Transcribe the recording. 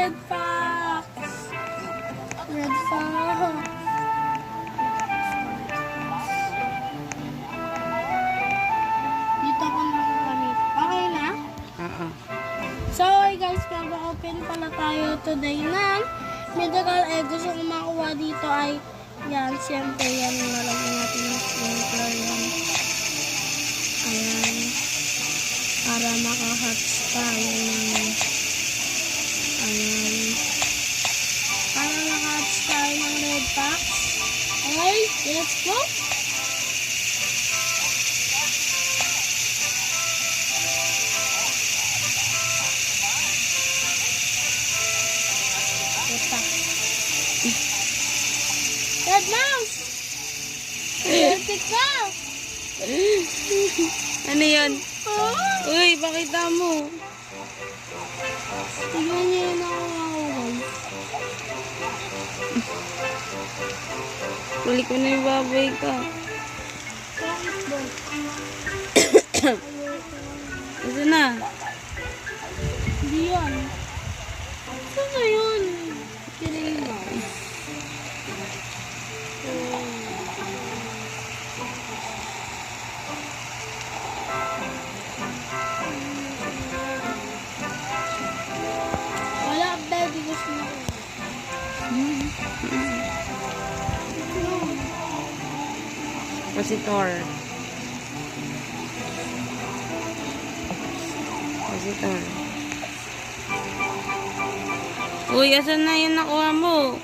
Red Fox! Red Fox! Dito ako nakakamit. Okay na? Oo. So, guys, mag-open pala tayo today ng medical egg. Gusto kong makuha dito ay yan, siyempre yan, nalagyan natin yung sprinkler yan. Ayan. Para makahatch tayo ng ayan. Para makahatch tayo ng Red Fox. Okay, let's go! Red Mouse! Red ka! Ano yun? Oh! Uy, pakita mo. Tignan niyo yun ako. Kulik mo na yung baboy ka. Bakit ba? Ito na. Hindi yan. Saan na yun? Kiring Mouse. Wala, baby. Gusto mo. Positor. Positor. Uy, asan na yun nakuha mo?